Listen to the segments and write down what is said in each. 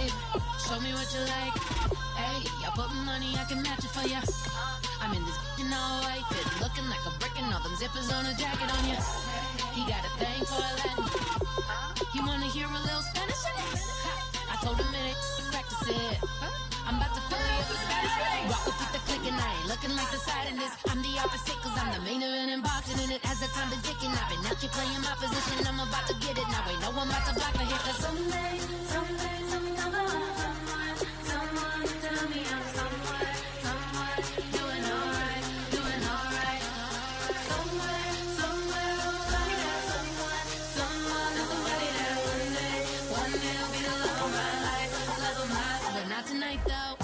life. Show me what you like. Hey, I put money, I can match it for ya. I'm in this in all white fit, looking like a brick and all them zippers on a jacket on ya. He got a thing for Latin. He wanna hear a little Spanish? I told him it ain't to practice it. I'm about to fill you up with Spanish. Walk up with the click and I ain't looking like the side in this. I'm the opposite cause I'm the main event in boxing and it has the time been ticking. I've been out here playing my position, I'm about to get it. Now ain't no one about to block my hit cause someday, someone tell me I'm someone doing alright. Somewhere, somebody that somebody that one day will be the love of my life, but not tonight though.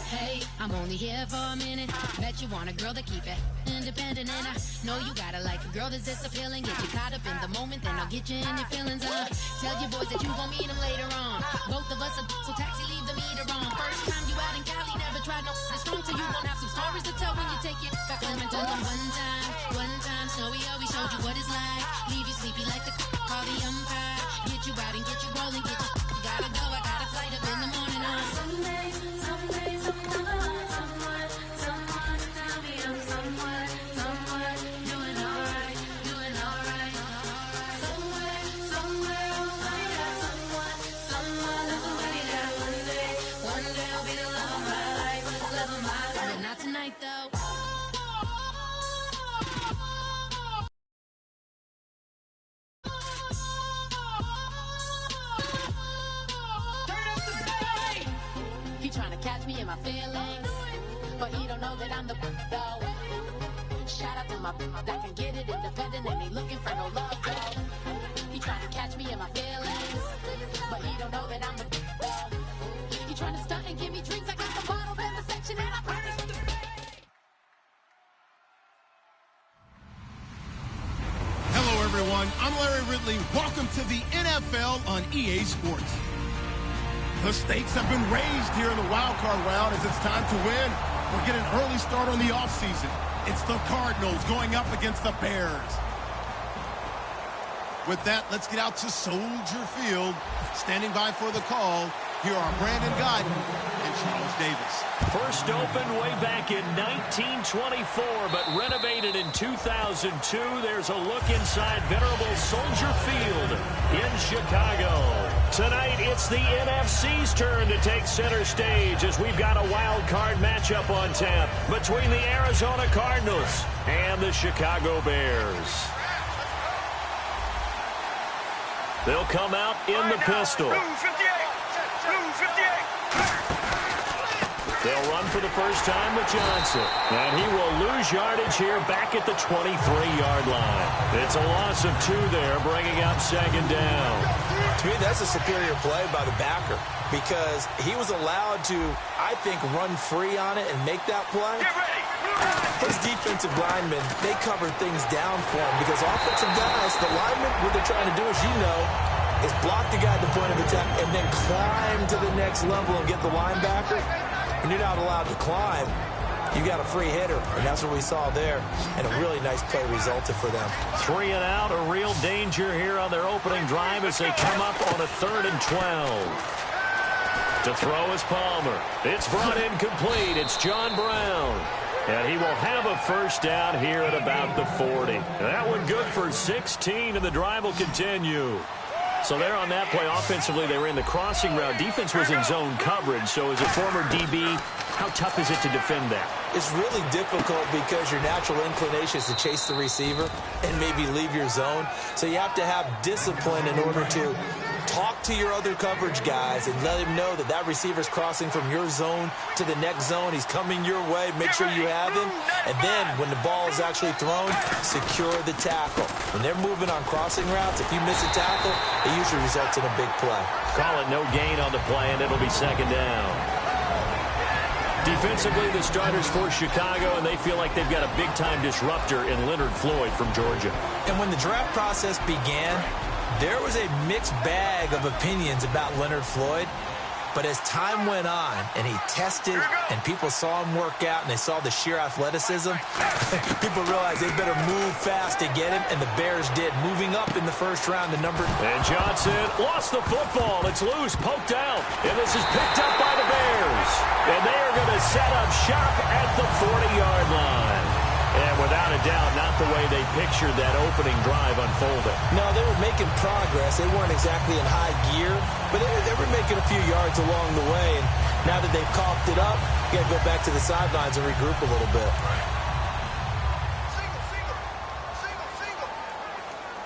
Hey, I'm only here for a minute. Bet you want a girl to keep it independent, and I know you gotta like a girl that's this appealing. Get you caught up in the moment, then I'll get you in your feelings. Tell your boys that you gon' meet them later on. Both of us are so taxi, leave the meter on. First time you out in Cali, never tried no strong, so you gon' have some stories to tell when you take it back home and tell them one time, Snowy always showed you what it's like. Leave you sleepy like the call the umpire. Get you out and get you rolling, get you gotta go. I got a flight up in the morning on someday, someone tell me I'm someone doing alright. Somewhere, somebody that one day will be the love of my life, but not tonight though. He trying to catch me in my feelings, but he don't know that I'm the though. Shout out to my that can get it independent and he looking for no love though. He trying to catch me in my feelings, but he don't know that I'm the though. He trying to stunt and give me drinks. I got the bottles in the section and I promise. Hello everyone, I'm Larry Ridley. Welcome to the NFL on EA Sports. The stakes have been raised here in the wild card round as it's time to win or get an early start on the offseason. It's the Cardinals going up against the Bears. With that, let's get out to Soldier Field. Standing by for the call, here are Brandon Guyton and Charles Davis. First opened way back in 1924, but renovated in 2002. There's a look inside venerable Soldier Field in Chicago. Tonight, it's the NFC's turn to take center stage as we've got a wild card matchup on tap between the Arizona Cardinals and the Chicago Bears. They'll come out in the pistol. They'll run for the first time with Johnson. And he will lose yardage here back at the 23-yard line. It's a loss of 2 there, bringing up second down. To me, that's a superior play by the backer because he was allowed to, I think, run free on it and make that play. Get ready. His defensive linemen, they covered things down for him because offensive guys, the linemen, what they're trying to do, as you know, is block the guy at the point of attack and then climb to the next level and get the linebacker. When you're not allowed to climb, you got a free hitter, and that's what we saw there, and a really nice play resulted for them. 3 and out, a real danger here on their opening drive as they come up on a 3rd and 12. To throw is Palmer. It's brought in complete. It's John Brown. And he will have a first down here at about the 40. That one good for 16, and the drive will continue. So there on that play, offensively, they were in the crossing route. Defense was in zone coverage. So as a former DB, how tough is it to defend that? It's really difficult because your natural inclination is to chase the receiver and maybe leave your zone. So you have to have discipline in order to talk to your other coverage guys and let him know that that receiver's crossing from your zone to the next zone. He's coming your way. Make sure you have him. And then when the ball is actually thrown, secure the tackle. When they're moving on crossing routes, if you miss a tackle, it usually results in a big play. Call it no gain on the play, and it'll be second down. Defensively, the starters for Chicago, and they feel like they've got a big-time disruptor in Leonard Floyd from Georgia. And when the draft process began, there was a mixed bag of opinions about Leonard Floyd. But as time went on and he tested and people saw him work out and they saw the sheer athleticism, people realized they better move fast to get him, and the Bears did, moving up in the first round to number. And Johnson lost the football. It's loose, poked out, and this is picked up by the Bears. And they are going to set up shop at the 40-yard line. And without a doubt, not the way they pictured that opening drive unfolding. No, they were making progress. They weren't exactly in high gear, but they were making a few yards along the way. And now that they've coughed it up, you got to go back to the sidelines and regroup a little bit.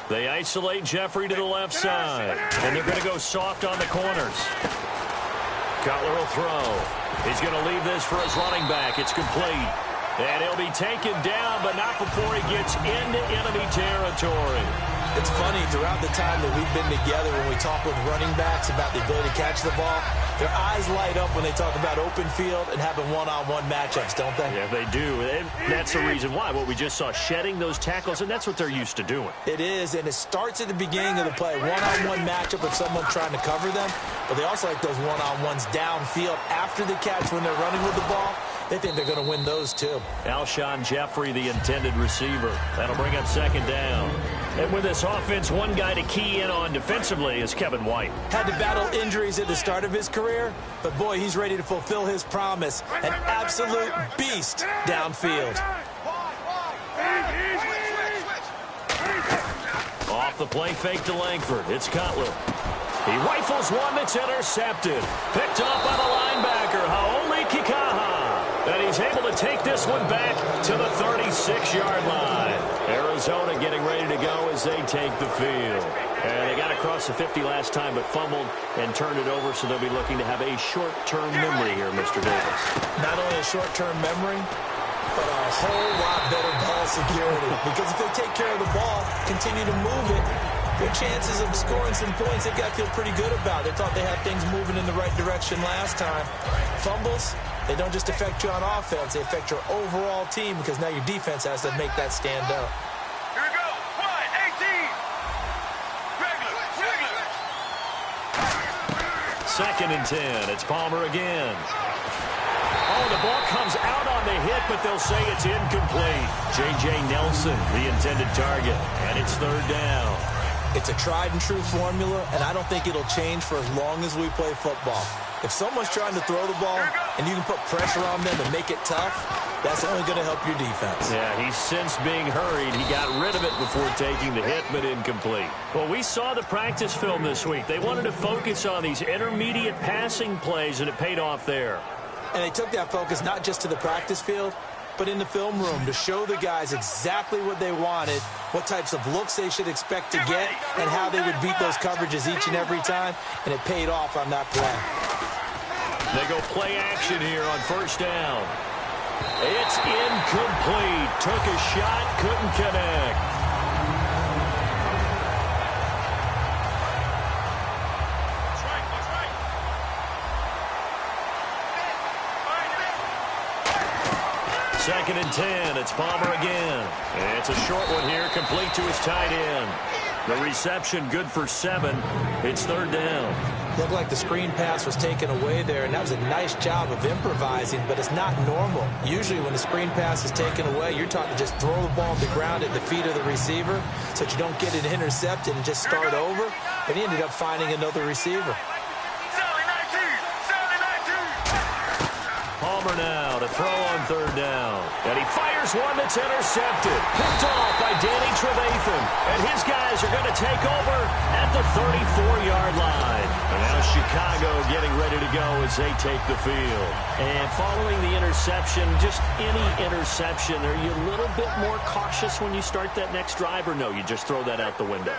They isolate Jeffrey to the left side, and they're going to go soft on the corners. Cutler will throw. He's going to leave this for his running back. It's complete. And he'll be taken down, but not before he gets into enemy territory. It's funny, throughout the time that we've been together, when we talk with running backs about the ability to catch the ball, their eyes light up when they talk about open field and having one-on-one matchups, don't they? Yeah, they do. And that's the reason why. What we just saw, shedding those tackles, and that's what they're used to doing. It is, and it starts at the beginning of the play. One-on-one matchup with someone trying to cover them, but they also like those one-on-ones downfield after the catch when they're running with the ball. They think they're going to win those, too. Alshon Jeffrey, the intended receiver. That'll bring up second down. And with this offense, one guy to key in on defensively is Kevin White. Had to battle injuries at the start of his career, but, boy, he's ready to fulfill his promise. An absolute beast downfield. Off the play fake to Langford. It's Cutler. He rifles one that's intercepted. Picked up by the linebacker, Haoli Kikaha. And he's able to take this one back to the 36-yard line. Arizona getting ready to go as they take the field. And they got across the 50 last time, but fumbled and turned it over, so they'll be looking to have a short-term memory here, Mr. Davis. Not only a short-term memory, but a whole lot better ball security. Because if they take care of the ball, continue to move it, their chances of scoring some points, they've got to feel pretty good about. They thought they had things moving in the right direction last time. Fumbles, they don't just affect you on offense, they affect your overall team, because now your defense has to make that stand up. Here we go. 1-18. Regular. Second and 10. It's Palmer again. Oh, the ball comes out on the hit, but they'll say it's incomplete. J.J. Nelson, the intended target, and it's third down. It's a tried-and-true formula, and I don't think it'll change for as long as we play football. If someone's trying to throw the ball and you can put pressure on them and make it tough, that's only going to help your defense. Yeah, he's since being hurried. He got rid of it before taking the hit, but incomplete. Well, we saw the practice film this week. They wanted to focus on these intermediate passing plays, and it paid off there. And they took that focus not just to the practice field, but in the film room to show the guys exactly what they wanted, what types of looks they should expect to get, and how they would beat those coverages each and every time, and it paid off on that play. They go play action here on first down. It's incomplete. Took a shot, couldn't connect. Second and 10. It's Palmer again. And it's a short one here, complete to his tight end. The reception good for 7. It's third down. Looked like the screen pass was taken away there, and that was a nice job of improvising, but it's not normal. Usually when the screen pass is taken away, you're taught to just throw the ball on the ground at the feet of the receiver so that you don't get it intercepted and just start over. But he ended up finding another receiver. Palmer now to throw on third down. And he fires one that's intercepted. Picked off by Danny Trevathan. And his guys are going to take over at the 34-yard line. And now Chicago getting ready to go as they take the field. And following the interception, just any interception, are you a little bit more cautious when you start that next drive, or no, you just throw that out the window?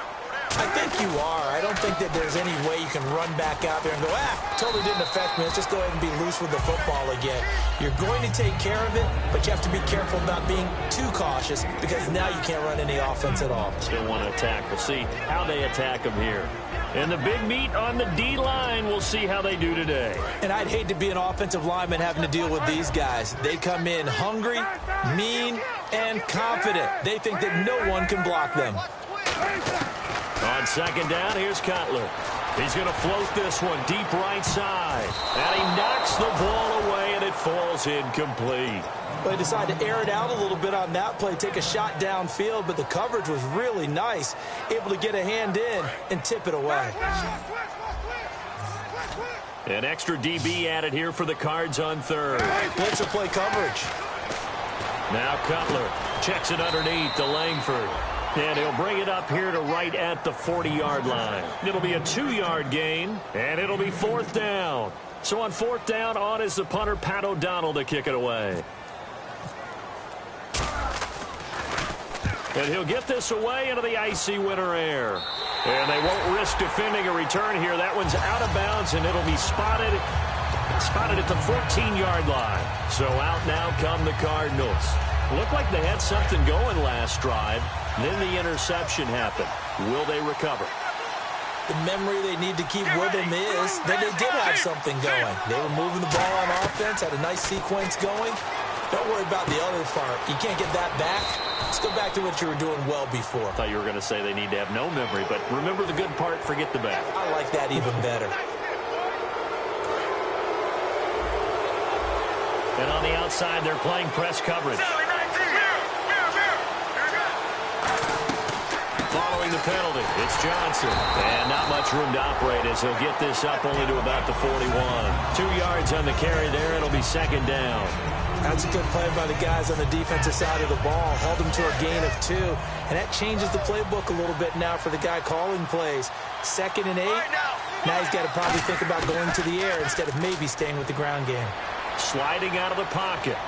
I think you are. I don't think that there's any way you can run back out there and go, totally didn't affect me. Let's just go ahead and be loose with the football again. You're going to take care of it, but you have to be careful about being too cautious, because now you can't run any offense at all. Still want to attack. We'll see how they attack them here. And the big meat on the D-line, we'll see how they do today. And I'd hate to be an offensive lineman having to deal with these guys. They come in hungry, mean, and confident. They think that no one can block them. On second down, here's Cutler. He's going to float this one deep right side. And he knocks the ball away, and it falls incomplete. Well, he decided to air it out a little bit on that play, take a shot downfield, but the coverage was really nice. Able to get a hand in and tip it away. An extra DB added here for the Cards on third. Blitzer play coverage. Now Cutler checks it underneath to Langford. And he'll bring it up here to right at the 40-yard line. It'll be a 2-yard gain, and it'll be 4th down. So on 4th down, on is the punter, Pat O'Donnell, to kick it away. And he'll get this away into the icy winter air. And they won't risk defending a return here. That one's out of bounds, and it'll be spotted at the 14-yard line. So out now come the Cardinals. Looked like they had something going last drive. Then the interception happened. Will they recover? The memory they need to keep with them is that they did have something going. They were moving the ball on offense, had a nice sequence going. Don't worry about the other part. You can't get that back. Let's go back to what you were doing well before. I thought you were going to say they need to have no memory, but remember the good part, forget the bad. I like that even better. And on the outside, they're playing press coverage. Following the penalty, it's Johnson. And not much room to operate as he'll get this up only to about the 41. 2 yards on the carry there. It'll be 2nd down. That's a good play by the guys on the defensive side of the ball. Held them to a gain of 2. And that changes the playbook a little bit now for the guy calling plays. 2nd and 8. Now he's got to probably think about going to the air instead of maybe staying with the ground game. Sliding out of the pocket.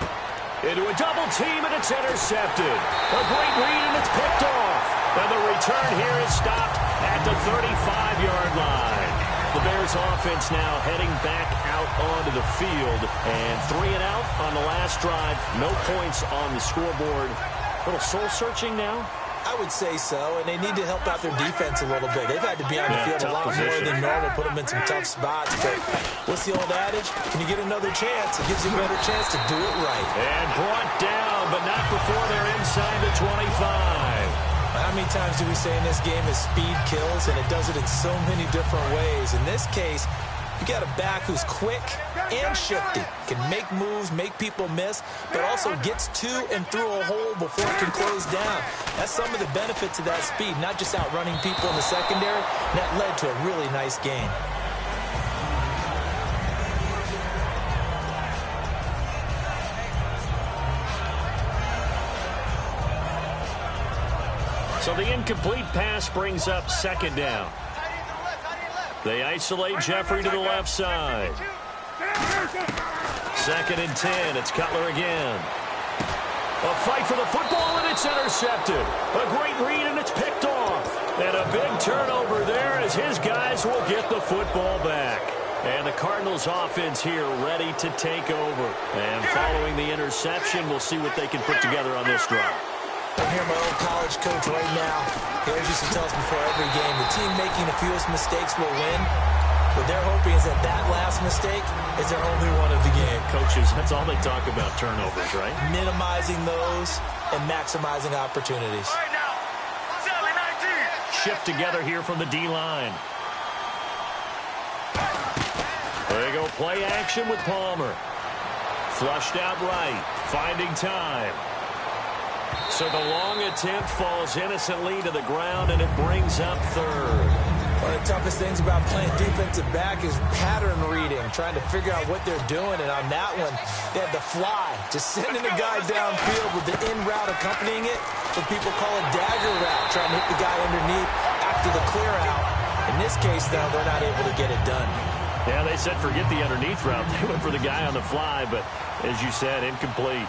Into a double team, and it's intercepted. A great read, and it's picked off. And the return here is stopped at the 35-yard line. The Bears offense now heading back out onto the field. And 3 and out on the last drive. No points on the scoreboard. A little soul-searching now? I would say so, and they need to help out their defense a little bit. They've had to be on the field a lot more than normal, put them in some tough spots. But what's the old adage? When you get another chance, it gives you a better chance to do it right. And brought down, but not before they're inside the 25. How many times do we say in this game that speed kills, and it does it in so many different ways? In this case, you got a back who's quick and shifty, can make moves, make people miss, but also gets to and through a hole before it can close down. That's some of the benefits of that speed, not just outrunning people in the secondary. That led to a really nice game. So the incomplete pass brings up 2nd down. They isolate Jeffrey to the left side. 2nd and 10. It's Cutler again. A fight for the football, and it's intercepted. A great read, and it's picked off. And a big turnover there as his guys will get the football back. And the Cardinals offense here ready to take over. And following the interception, we'll see what they can put together on this drive. I hear my old college coach right now. He always used to tell us before every game, the team making the fewest mistakes will win. What they're hoping is that that last mistake is their only one of the game. Coaches, that's all they talk about, turnovers, right? Minimizing those and maximizing opportunities. Right now, Sally 19. Shift together here from the D-line. There you go, play action with Palmer. Flushed out right, finding time. So the long attempt falls innocently to the ground, and it brings up 3rd. One of the toughest things about playing defensive back is pattern reading, trying to figure out what they're doing. And on that one, they had the fly, just sending a guy downfield with the in route accompanying it. What people call a dagger route, trying to hit the guy underneath after the clear out. In this case, though, they're not able to get it done. Yeah, they said forget the underneath route. They went for the guy on the fly, but as you said, incomplete.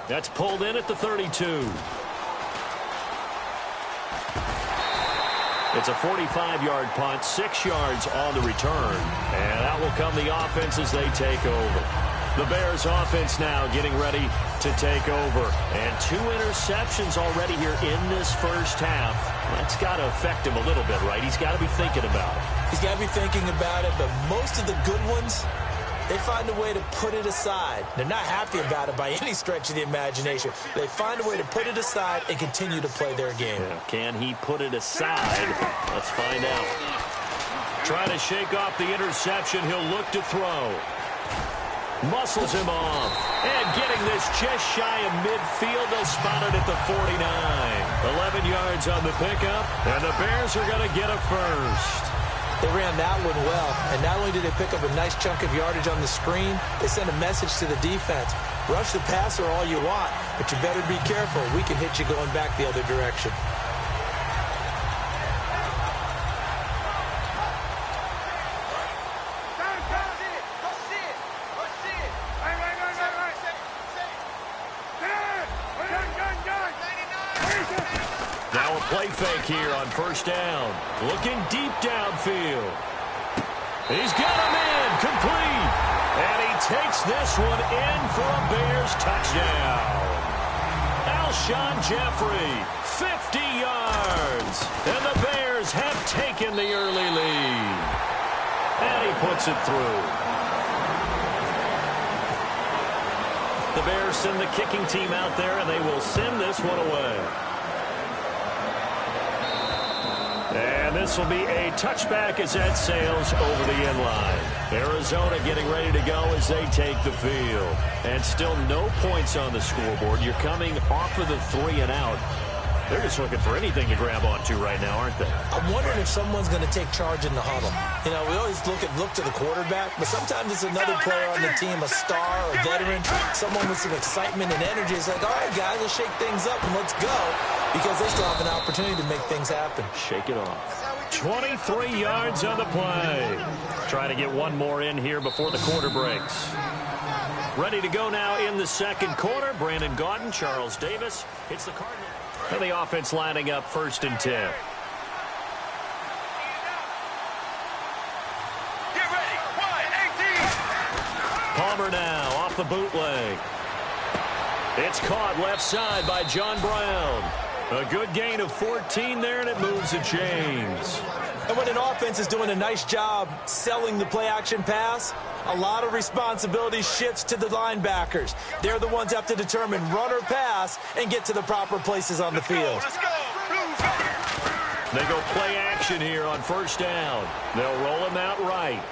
That's pulled in at the 32. It's a 45-yard punt, 6 yards on the return. And out will come the offense as they take over. The Bears offense now getting ready to take over. And 2 interceptions already here in this first half. That's got to affect him a little bit, right? He's got to be thinking about it. He's got to be thinking about it, but most of the good ones They find a way to put it aside. They're not happy about it by any stretch of the imagination. They find a way to put it aside and continue to play their game. Yeah, can he put it aside? Let's find out. Trying to shake off the interception. He'll look to throw. Muscles him off. And getting this just shy of midfield. They'll spot it at the 49. 11 yards on the pickup. And the Bears are going to get a first. They ran that one well. And not only did they pick up a nice chunk of yardage on the screen, they sent a message to the defense. Rush the passer all you want, but you better be careful. We can hit you going back the other direction. Now a play fake here on first down. Looking deep downfield. He's got him in. Complete. And he takes this one in for a Bears touchdown. Alshon Jeffrey, 50 yards. And the Bears have taken the early lead. And he puts it through. The Bears send the kicking team out there, and they will send this one away. And this will be a touchback as that sails over the end line. Arizona getting ready to go as they take the field. And still no points on the scoreboard. You're coming off of the 3 and out. They're just looking for anything to grab onto right now, aren't they? I'm wondering if someone's going to take charge in the huddle. You know, we always look to the quarterback, but sometimes it's another player on the team, a star, a veteran, someone with some excitement and energy. It's like, all right, guys, let's shake things up and let's go, because they still have an opportunity to make things happen. Shake it off. 23 yards on the play. Trying to get one more in here before the quarter breaks. Ready to go now in the second quarter. Brandon Gaudin, Charles Davis. It's the Cardinals. And the offense lining up 1st and 10. Get ready. 1-18. Palmer now off the bootleg. It's caught left side by John Brown. A good gain of 14 there, and it moves to James. And when an offense is doing a nice job selling the play-action pass, a lot of responsibility shifts to the linebackers. They're the ones that have to determine run or pass and get to the proper places on the field. Let's go. Blues. They go play action here on first down. They'll roll him out right.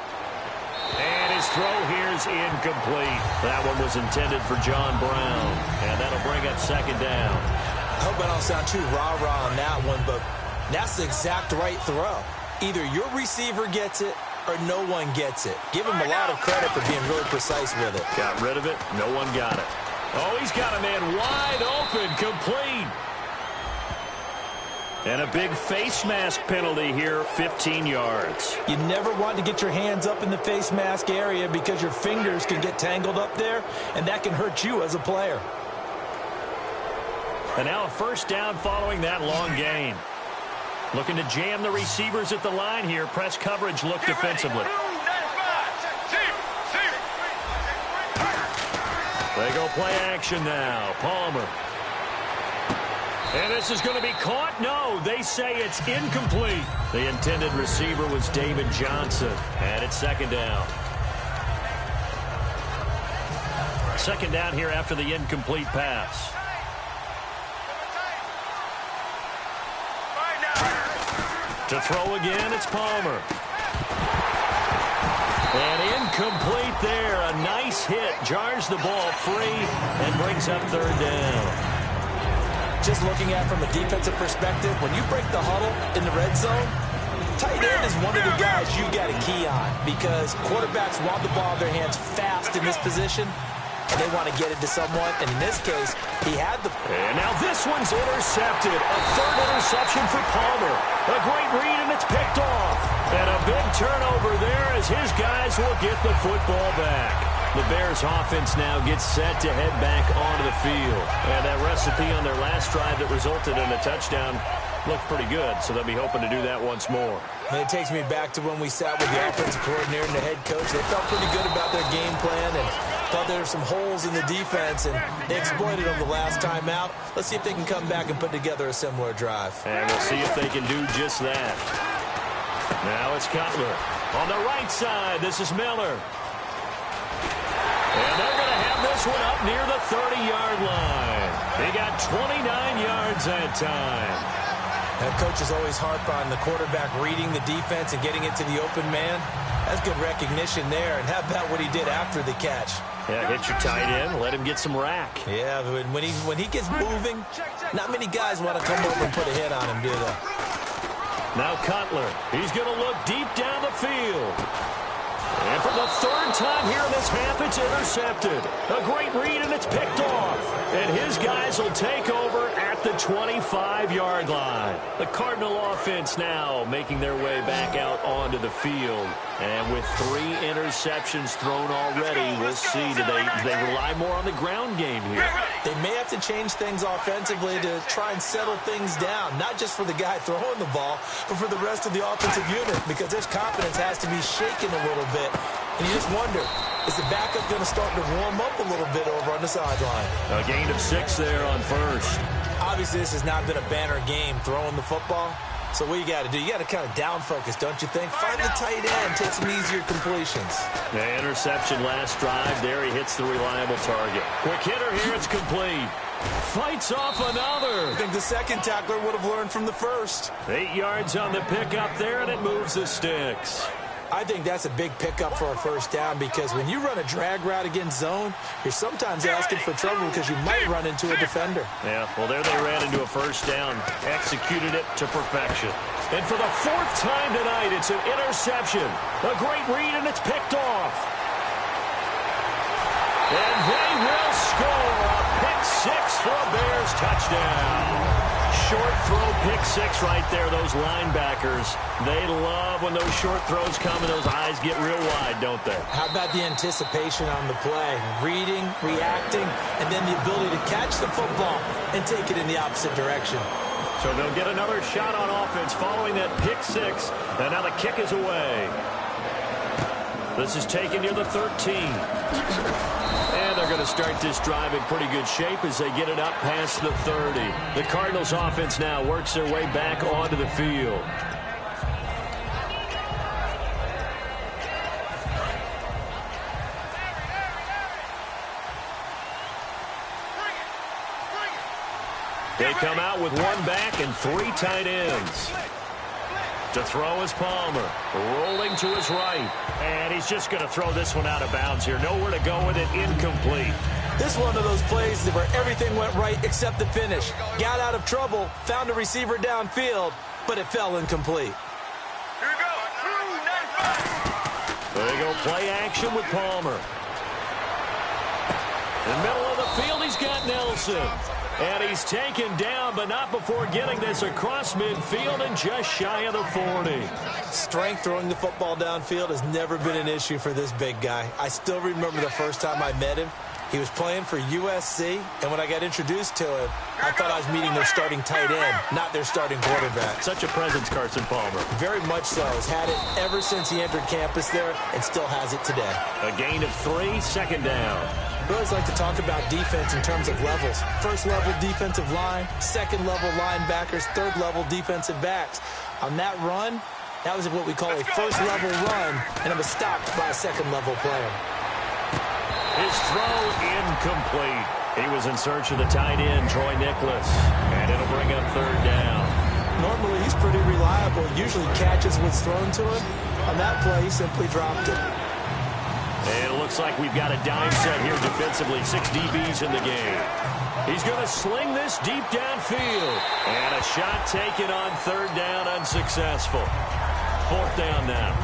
And his throw here is incomplete. That one was intended for John Brown. And that'll bring up 2nd down. I hope I don't sound too rah-rah on that one, but that's the exact right throw. Either your receiver gets it or no one gets it. Give him a lot of credit for being really precise with it. Got rid of it. No one got it. Oh, he's got a man wide open, complete. And a big face mask penalty here, 15 yards. You never want to get your hands up in the face mask area because your fingers can get tangled up there, and that can hurt you as a player. And now a first down following that long gain. Looking to jam the receivers at the line here. Press coverage look defensively. They go play action now. Palmer. And this is going to be caught. No, they say it's incomplete. The intended receiver was David Johnson. And it's 2nd down. 2nd down here after the incomplete pass. To throw again, it's Palmer. And incomplete there. A nice hit. Jars the ball free and brings up 3rd down. Just looking at it from a defensive perspective, when you break the huddle in the red zone, tight end is one of the guys you got a key on because quarterbacks want the ball in their hands fast in this position, and they want to get it to someone. And in this case, he had the... And now this one's intercepted. A 3rd interception for Palmer. A great read, and it's picked off. And a big turnover there as his guys will get the football back. The Bears offense now gets set to head back onto the field. And that recipe on their last drive that resulted in a touchdown looked pretty good, so they'll be hoping to do that once more. And it takes me back to when we sat with the offensive coordinator and the head coach. They felt pretty good about their game plan and thought there were some holes in the defense, and they exploited them the last time out. Let's see if they can come back and put together a similar drive. And we'll see if they can do just that. Now it's Cutler. On the right side, this is Miller. And they're going to have this one up near the 30-yard line. He got 29 yards that time. And coaches always harp on the quarterback reading the defense and getting it to the open man. That's good recognition there. And how about what he did after the catch? Yeah, hit your tight end, let him get some rack. Yeah, but when he gets moving, not many guys want to come over and put a hit on him, do they? Now Cutler, he's going to look deep down the field. And for the third time here in this half, it's intercepted. A great read, and it's picked off. And his guys will take over at the 25-yard line. The Cardinal offense now making their way back out onto the field. And with 3 interceptions thrown already, we'll see, do they rely more on the ground game here? They may have to change things offensively to try and settle things down, not just for the guy throwing the ball, but for the rest of the offensive unit, because his confidence has to be shaken a little bit. And you just wonder, is the backup going to start to warm up a little bit over on the sideline? A gain of 6 there on first. Obviously, this has not been a banner game throwing the football. So what you got to do, you got to kind of down focus, don't you think? Find the tight end, take some easier completions. The interception last drive. There he hits the reliable target. Quick hitter here, it's complete. Fights off another. I think the second tackler would have learned from the first. 8 yards on the pickup there, and it moves the sticks. I think that's a big pickup for a first down, because when you run a drag route against zone, you're sometimes asking for trouble because you might run into a defender. Yeah, well, there they ran into a first down, executed it to perfection. And for the 4th time tonight, it's an interception. A great read, and it's picked off. And they will score a pick-6 for a Bears touchdown. Short throw, pick-6 right there. Those linebackers, they love when those short throws come and those eyes get real wide, don't they? How about the anticipation on the play? Reading, reacting, and then the ability to catch the football and take it in the opposite direction. So they'll get another shot on offense following that pick-6, and now the kick is away. This is taken near the 13. And they're going to start this drive in pretty good shape as they get it up past the 30. The Cardinals offense now works their way back onto the field. They come out with 1 back and 3 tight ends. To throw is Palmer, rolling to his right. And he's just going to throw this one out of bounds here. Nowhere to go with it, incomplete. This is one of those plays where everything went right except the finish. Got out of trouble, found a receiver downfield, but it fell incomplete. Here we go. There you go, play action with Palmer. In the middle of the field, he's got Nelson. And he's taken down, but not before getting this across midfield and just shy of the 40. Strength throwing the football downfield has never been an issue for this big guy. I still remember the first time I met him. He was playing for USC, and when I got introduced to him, I thought I was meeting their starting tight end, not their starting quarterback. Such a presence, Carson Palmer. Very much so. Has had it ever since he entered campus there and still has it today. A gain of 3, second down. We always like to talk about defense in terms of levels. First level defensive line, second level linebackers, third level defensive backs. On that run, that was what we call a first level run, and it was stopped by a second level player. His throw incomplete. He was in search of the tight end, Troy Nicholas, and it'll bring up 3rd down. Normally he's pretty reliable, usually catches what's thrown to him. On that play, he simply dropped it. And it looks like we've got a dime set here defensively. 6 DBs in the game. He's going to sling this deep downfield. And a shot taken on 3rd down, unsuccessful. 4th down now.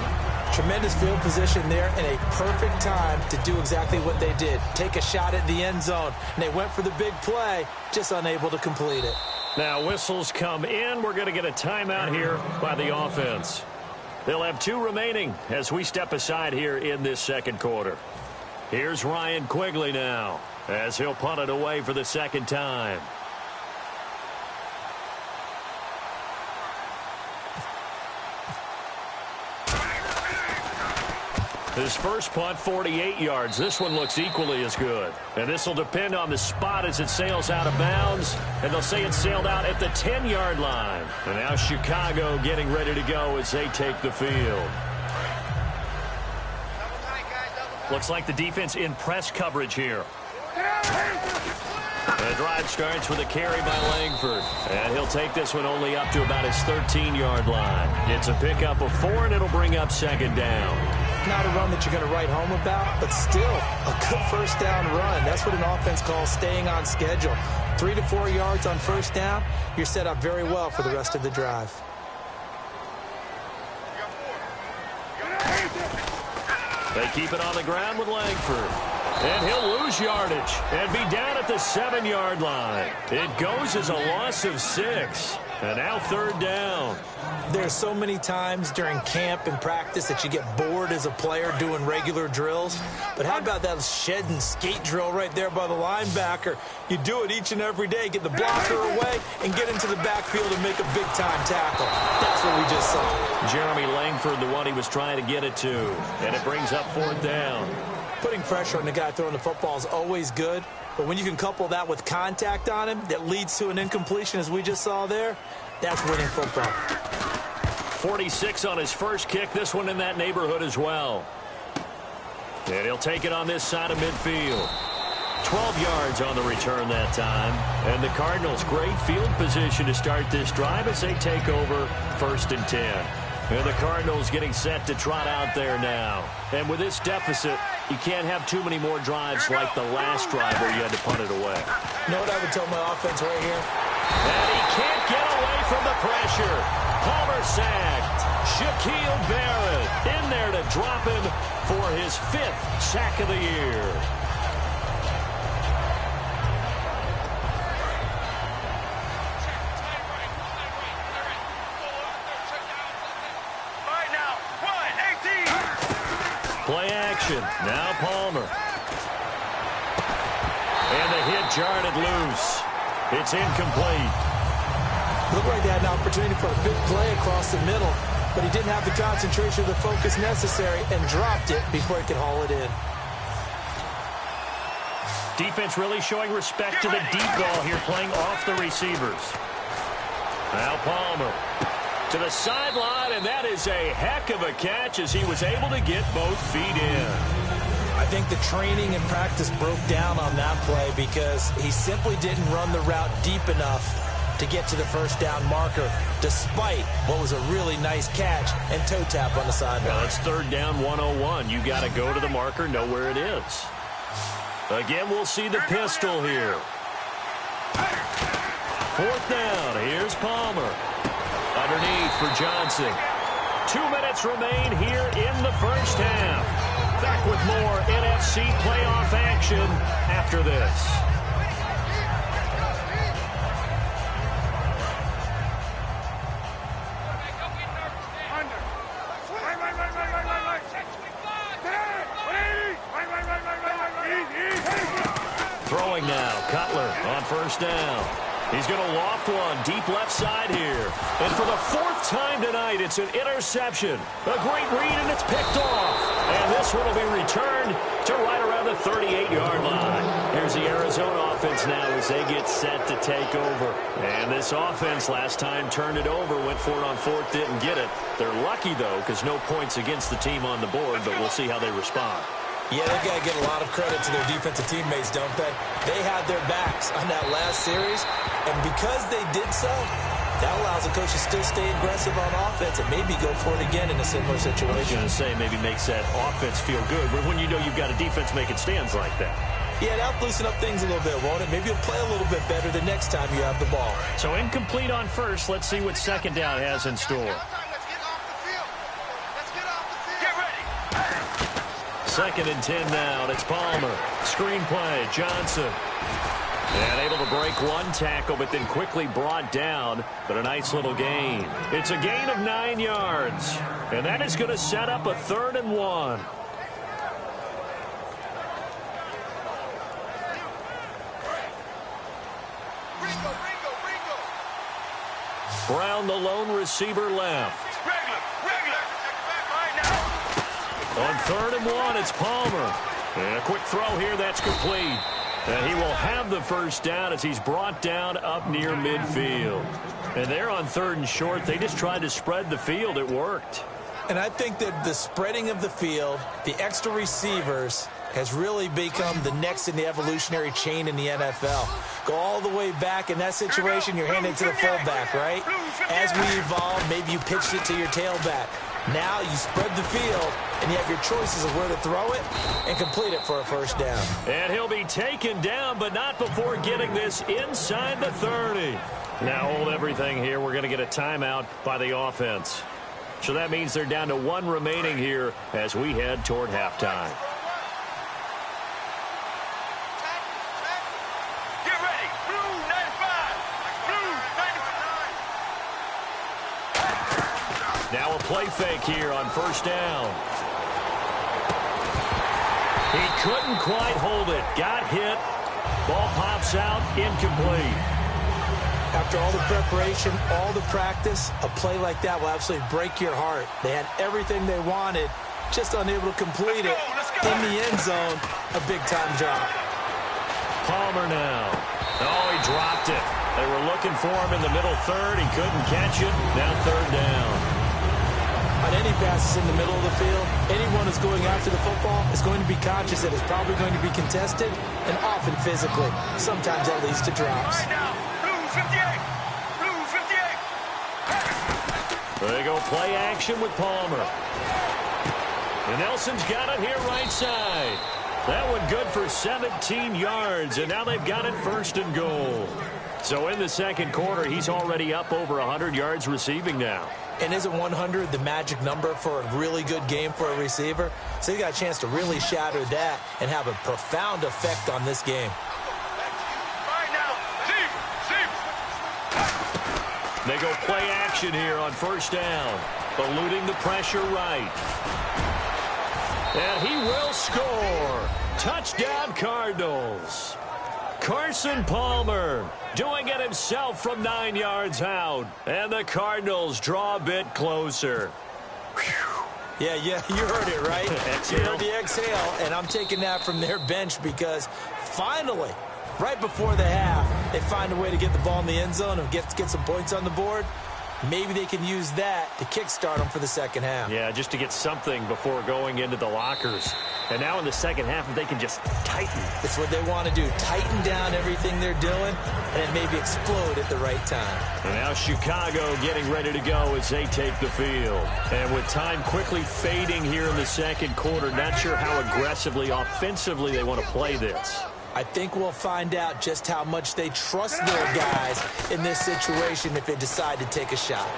Tremendous field position there and a perfect time to do exactly what they did. Take a shot at the end zone. And they went for the big play, just unable to complete it. Now whistles come in. We're going to get a timeout here by the offense. They'll have 2 remaining as we step aside here in this second quarter. Here's Ryan Quigley now as he'll punt it away for the 2nd time. His first punt, 48 yards. This one looks equally as good. And this will depend on the spot as it sails out of bounds. And they'll say it sailed out at the 10-yard line. And now Chicago getting ready to go as they take the field. Looks like the defense in press coverage here. The drive starts with a carry by Langford. And he'll take this one only up to about his 13-yard line. It's a pickup of 4, and it'll bring up second down. Not a run that you're going to write home about, but still a good first down run. That's what an offense calls staying on schedule. 3 to 4 yards on first down, you're set up very well for the rest of the drive. They keep it on the ground with Langford. And he'll lose yardage and be down at the 7-yard line. It goes as a loss of 6. And now third down. There's so many times during camp and practice that you get bored as a player doing regular drills. But how about that shed and skate drill right there by the linebacker? You do it each and every day. Get the blocker away and get into the backfield and make a big-time tackle. That's what we just saw. Jeremy Langford, the one he was trying to get it to. And it brings up fourth down. Putting pressure on the guy throwing the football is always good, but when you can couple that with contact on him that leads to an incompletion, as we just saw there, that's winning football. 46 on his first kick, this one in that neighborhood as well. And he'll take it on this side of midfield. 12 yards on the return that time. And the Cardinals, great field position to start this drive as they take over 1st and 10. And the Cardinals getting set to trot out there now. And with this deficit, you can't have too many more drives like the last drive where you had to punt it away. You know what I would tell my offense right here? And he can't get away from the pressure. Palmer sacked. Shaquille Barrett in there to drop him for his 5th sack of the year. Play action. Now Palmer. And the hit jarred it loose. It's incomplete. Looked like they had an opportunity for a big play across the middle, but he didn't have the concentration or the focus necessary and dropped it before he could haul it in. Defense really showing respect to the deep ball here, playing off the receivers. Now Palmer to the sideline, and that is a heck of a catch as he was able to get both feet in. I think the training and practice broke down on that play because he simply didn't run the route deep enough to get to the first down marker, despite what was a really nice catch and toe tap on the sideline. Well, it's third down 101. You got to go to the marker, know where it is. Again, we'll see the pistol here. Fourth down. Here's Palmer. Underneath for Johnson. 2 minutes remain here in the first half. Back with more NFC playoff action after this. Throwing now. Cutler on first down. He's going to loft one deep left side here. And for the 4th time tonight, it's an interception. A great read, and it's picked off. And this one will be returned to right around the 38-yard line. Here's the Arizona offense now as they get set to take over. And this offense last time turned it over, went for it on 4th, didn't get it. They're lucky, though, because no points against the team on the board, but we'll see how they respond. Yeah, they've got to get a lot of credit to their defensive teammates, don't they? They had their backs on that last series, and because they did so, that allows the coach to still stay aggressive on offense and maybe go for it again in a similar situation. I was going to say, maybe makes that offense feel good, but when you know you've got a defense making stands like that. Yeah, that'll loosen up things a little bit, won't it? Maybe you'll play a little bit better the next time you have the ball. So incomplete on first. Let's see what second down has in store. Second and 10 now. It's Palmer. Screen play. Johnson. And able to break one tackle, but then quickly brought down. But a nice little gain. It's a gain of 9 yards. And that is going to set up a 3rd and 1. Brown, the lone receiver, left. On 3rd and 1, it's Palmer. And a quick throw here, that's complete. And he will have the first down as he's brought down up near midfield. And they're on 3rd and short. They just tried to spread the field. It worked. And I think that the spreading of the field, the extra receivers, has really become the next in the evolutionary chain in the NFL. Go all the way back in that situation, you're handing it to the fullback, right? As we evolve, maybe you pitched it to your tailback. Now you spread the field, and you have your choices of where to throw it and complete it for a first down. And he'll be taken down, but not before getting this inside the 30. Now hold everything here. We're going to get a timeout by the offense. So that means they're down to 1 remaining here as we head toward halftime. Get ready. Blue 95. Blue 95. Now a play fake here on first down. He couldn't quite hold it. Got hit. Ball pops out. Incomplete. After all the preparation, all the practice, a play like that will absolutely break your heart. They had everything they wanted, just unable to complete it. In the end zone, a big-time drop. Palmer now. Oh, he dropped it. They were looking for him in the middle third. He couldn't catch it. Now third down. On any passes in the middle of the field, anyone who's going after the football is going to be conscious that it's probably going to be contested and often physically. Sometimes that leads to drops. Right now. Blue 58. Blue 58. There they go, play action with Palmer. And Nelson's got it here right side. That one good for 17 yards, and now they've got it first and goal. So in the second quarter, he's already up over 100 yards receiving now. And isn't 100 the magic number for a really good game for a receiver? So he got a chance to really shatter that and have a profound effect on this game. Right now. They go play action here on first down. Eluding the pressure right. And he will score. Touchdown Cardinals. Carson Palmer doing it himself from 9 yards out. And the Cardinals draw a bit closer. Whew. Yeah, you heard it, right? You heard the exhale, and I'm taking that from their bench because finally, right before the half, they find a way to get the ball in the end zone and get some points on the board. Maybe they can use that to kickstart them for the second half. Yeah, just to get something before going into the lockers. And now in the second half, if they can just tighten. That's what they want to do. Tighten down everything they're doing and maybe explode at the right time. And now Chicago getting ready to go as they take the field. And with time quickly fading here in the second quarter, not sure how aggressively, offensively they want to play this. I think we'll find out just how much they trust their guys in this situation if they decide to take a shot.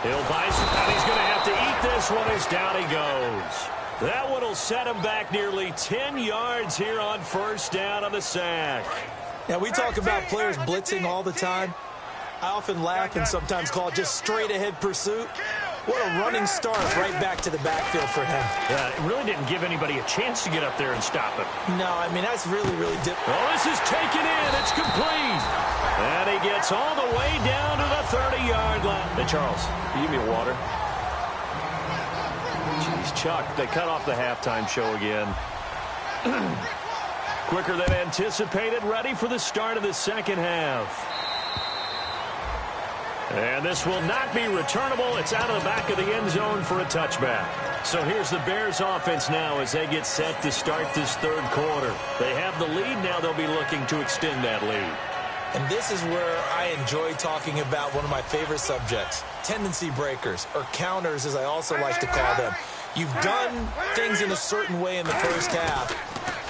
He'll buy some, and he's going to have to eat this one as down he goes. That one will set him back nearly 10 yards here on first down on the sack. Now, we talk about players blitzing all the time. I often laugh and sometimes call it just straight-ahead pursuit. What a running start right back to the backfield for him. Yeah, it really didn't give anybody a chance to get up there and stop him. No, I mean, that's really different. Oh, this is taken in. It's complete. And he gets all the way down to the 30-yard line. Hey, Charles, can you give me a water? Jeez, Chuck, they cut off the halftime show again. Quicker than anticipated, ready for the start of the second half. And this will not be returnable. It's out of the back of the end zone for a touchback. So here's the Bears offense now as they get set to start this third quarter. They have the lead. Now they'll be looking to extend that lead. And this is where I enjoy talking about one of my favorite subjects, tendency breakers, or counters as I also like to call them. You've done things in a certain way in the first half,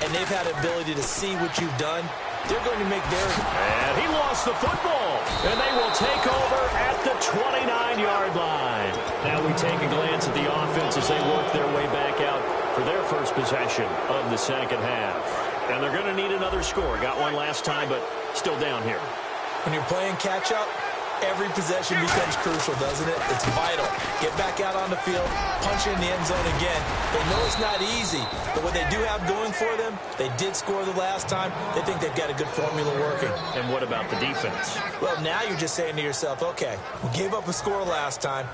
and they've had the ability to see what you've done. They're going to make their... And he lost the football. And they will take over at the 29-yard line. Now we take a glance at the offense as they work their way back out for their first possession of the second half. And they're going to need another score. Got one last time, but still down here. When you're playing catch-up, every possession becomes crucial, doesn't it? It's vital. Get back out on the field, punch it in the end zone again. They know it's not easy, but what they do have going for them, they did score the last time. They think they've got a good formula working. And what about the defense? Well, now you're just saying to yourself, okay, we gave up a score last time.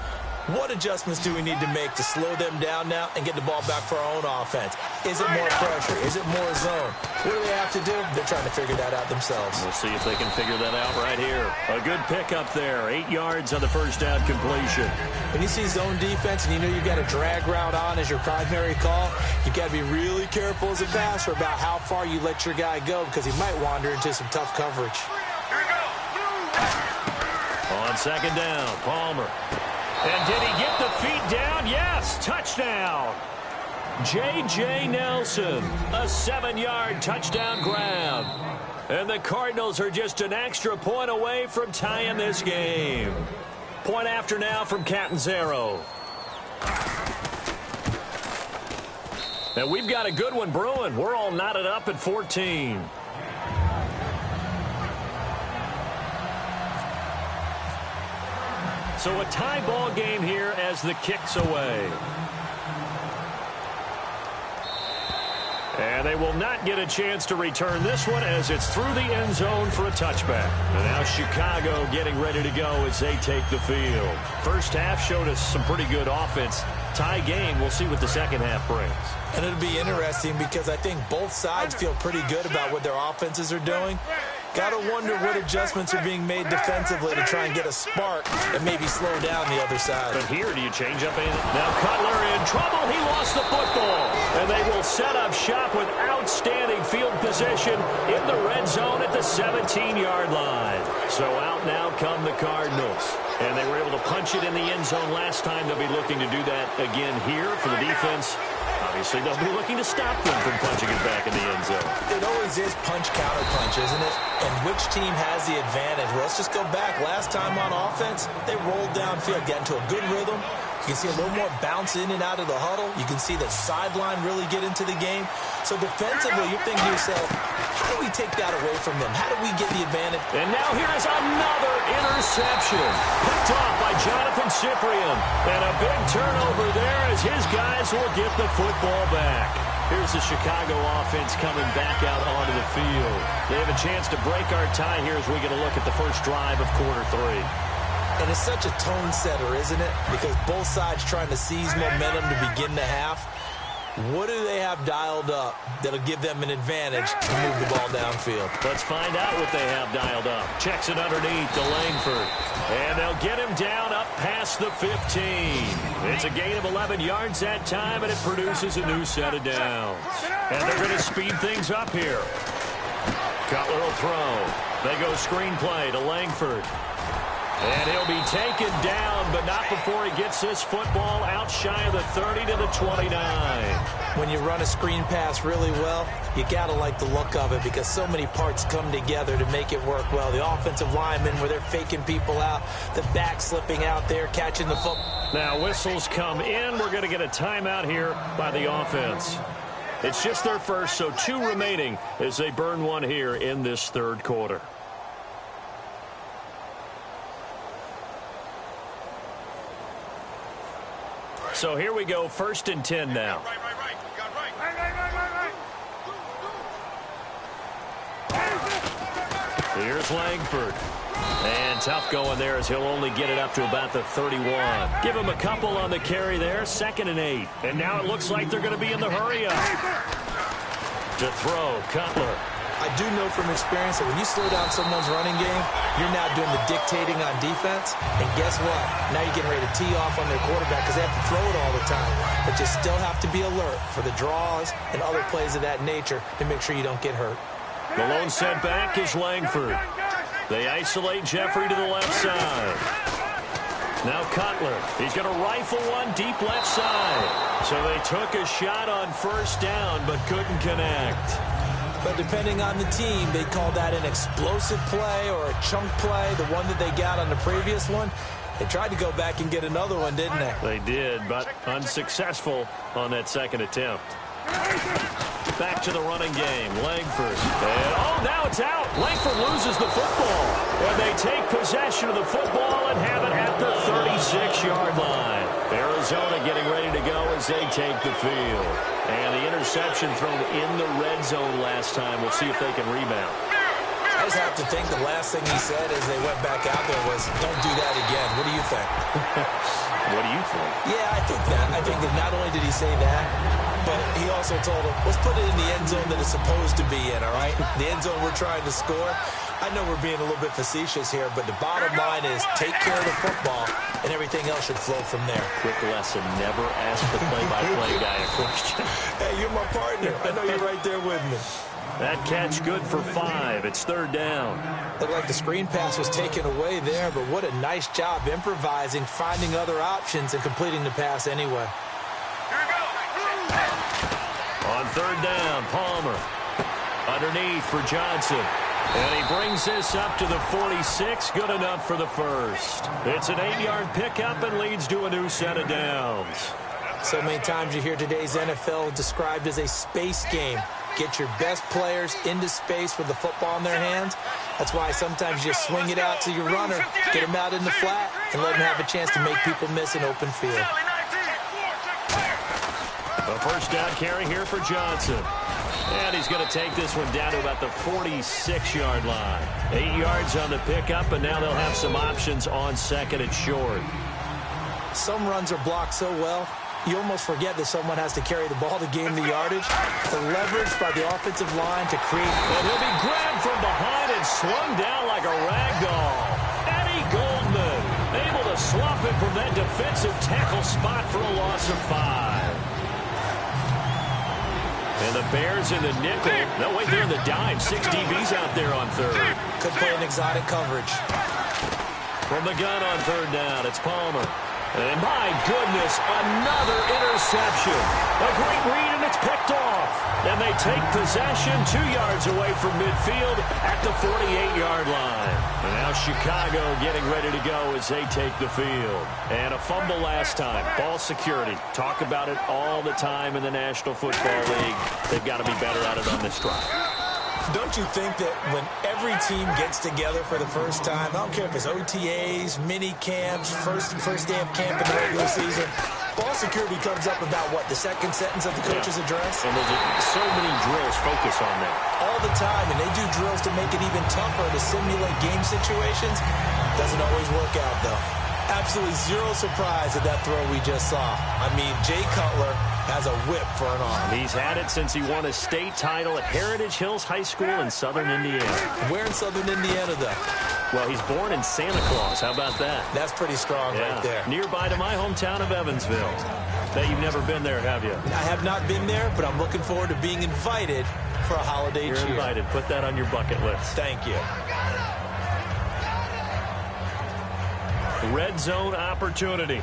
What adjustments do we need to make to slow them down now and get the ball back for our own offense? Is it more pressure? Is it more zone? What do they have to do? They're trying to figure that out themselves. We'll see if they can figure that out right here. A good pickup there. 8 yards on the first down completion. When you see zone defense and you know you've got a drag route on as your primary call, you've got to be really careful as a passer about how far you let your guy go because he might wander into some tough coverage. On second down, Palmer. And did he get the feet down? Yes, touchdown. J.J. Nelson, a 7-yard touchdown grab. And the Cardinals are just an extra point away from tying this game. Point after now from Catanzaro. And we've got a good one brewing. We're all knotted up at 14. So a tie ball game here as the kick's away. And they will not get a chance to return this one as it's through the end zone for a touchback. And now Chicago getting ready to go as they take the field. First half showed us some pretty good offense. Tie game, we'll see what the second half brings. And it'll be interesting because I think both sides feel pretty good about what their offenses are doing. Got to wonder what adjustments are being made defensively to try and get a spark and maybe slow down the other side. But here, do you change up anything? Now Cutler in trouble. He lost the football. And they will set up shop with outstanding field position in the red zone at the 17-yard line. So out now come the Cardinals. And they were able to punch it in the end zone last time. They'll be looking to do that again here for the defense. Obviously, they'll be looking to stop them from punching it back in the end zone. It always is punch-counter-punch, isn't it? And which team has the advantage? Well, let's just go back. Last time on offense, they rolled downfield, got into a good rhythm. You can see a little more bounce in and out of the huddle. You can see the sideline really get into the game. So defensively, you're thinking to yourself, how do we take that away from them? How do we get the advantage? And now here is another interception. Picked off by Jonathan Cyprien. And a big turnover there as his guys will get the football back. Here's the Chicago offense coming back out onto the field. They have a chance to break our tie here as we get a look at the first drive of quarter 3. And it's such a tone setter, isn't it? Because both sides trying to seize momentum to begin the half. What do they have dialed up that'll give them an advantage to move the ball downfield? Let's find out what they have dialed up. Checks it underneath to Langford. And they'll get him down up past the 15. It's a gain of 11 yards that time, and it produces a new set of downs. And they're going to speed things up here. Cutler will throw. They go screen play to Langford. And he'll be taken down, but not before he gets this football out shy of the 30 to the 29. When you run a screen pass really well, you got to like the look of it because so many parts come together to make it work well. The offensive linemen where they're faking people out, the back slipping out there, catching the football. Now whistles come in. We're going to get a timeout here by the offense. It's just their first, so 2 remaining as they burn one here in this third quarter. So here we go, 1st and 10 now. Here's Langford. And tough going there as he'll only get it up to about the 31. Give him a couple on the carry there, 2nd and 8. And now it looks like they're going to be in the hurry up. To throw, Cutler. I do know from experience that when you slow down someone's running game, you're now doing the dictating on defense. And guess what? Now you're getting ready to tee off on their quarterback because they have to throw it all the time. But you still have to be alert for the draws and other plays of that nature to make sure you don't get hurt. The lone setback is Langford. They isolate Jeffrey to the left side. Now Cutler. He's going to rifle one deep left side. So they took a shot on first down but couldn't connect. But depending on the team, they call that an explosive play or a chunk play, the one that they got on the previous one. They tried to go back and get another one, didn't they? They did, but unsuccessful on that second attempt. Back to the running game. Langford. And, now it's out. Langford loses the football. And they take possession of the football and have it at the 36-yard line. Arizona getting ready to go as they take the field. And the interception thrown in the red zone last time. We'll see if they can rebound. I just have to think the last thing he said as they went back out there was, don't do that again. What do you think? What do you carefully. Yeah, I think that. I think that not only did he say that, but he also told him, let's put it in the end zone that it's supposed to be in, all right? The end zone we're trying to score. I know we're being a little bit facetious here, but the bottom line is take care of the football, and everything else should flow from there. Quick lesson, never ask the play-by-play guy a question. Hey, you're my partner. I know you're right there with me. That catch good for 5. It's third down. Looked like the screen pass was taken away there, but what a nice job improvising, finding other options, and completing the pass anyway. On third down, Palmer. Underneath for Johnson. And he brings this up to the 46. Good enough for the first. It's an 8-yard pickup and leads to a new set of downs. So many times you hear today's NFL described as a space game. Get your best players into space with the football in their hands. That's why sometimes you swing it out to your runner, get him out in the flat, and let him have a chance to make people miss an open field. A first down carry here for Johnson. And he's going to take this one down to about the 46-yard line. 8 yards on the pickup, and now they'll have some options on second and short. Some runs are blocked so well, you almost forget that someone has to carry the ball to gain the yardage. The leverage by the offensive line to create. And he'll be grabbed from behind and slung down like a rag doll. Eddie Goldman able to slump it from that defensive tackle spot for a loss of 5. And the Bears in the nickel. No, wait, they're in the dime. 6 DBs out there on third. Could play an exotic coverage. From the gun on third down, it's Palmer. And my goodness, another interception. A great read, and it's picked off. And they take possession 2 yards away from midfield at the 48-yard line. And now Chicago getting ready to go as they take the field. And a fumble last time. Ball security. Talk about it all the time in the National Football League. They've got to be better at it on this drive. Don't you think that when every team gets together for the first time, I don't care if it's OTAs, mini camps, first day of camp in the regular season, ball security comes up about what, the second sentence of the coach's address? And there's so many drills focus on that. All the time, and they do drills to make it even tougher to simulate game situations. Doesn't always work out, though. Absolutely zero surprise at that throw we just saw. I mean, Jay Cutler has a whip for an arm. He's had it since he won a state title at Heritage Hills High School in Southern Indiana. Where in Southern Indiana, though? Well, he's born in Santa Claus. How about that? That's pretty strong right there. Nearby to my hometown of Evansville. Bet you've never been there, have you? I have not been there, but I'm looking forward to being invited for a holiday cheer. You're invited. Put that on your bucket list. Thank you. Red zone opportunity.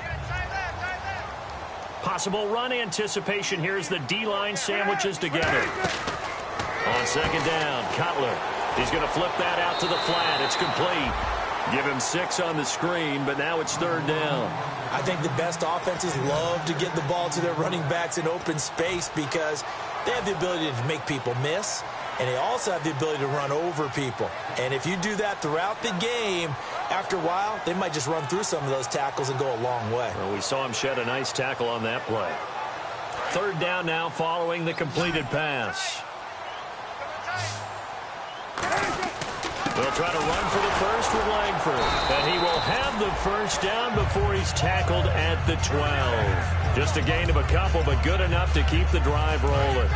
Possible run anticipation. Here's the D-line sandwiches together. On second down, Cutler. He's going to flip that out to the flat. It's complete. Give him 6 on the screen, but now it's third down. I think the best offenses love to get the ball to their running backs in open space because they have the ability to make people miss, and they also have the ability to run over people. And if you do that throughout the game, after a while, they might just run through some of those tackles and go a long way. Well, we saw him shed a nice tackle on that play. Third down now following the completed pass. They'll try to run for the first with Langford. And he will have the first down before he's tackled at the 12. Just a gain of a couple, but good enough to keep the drive rolling.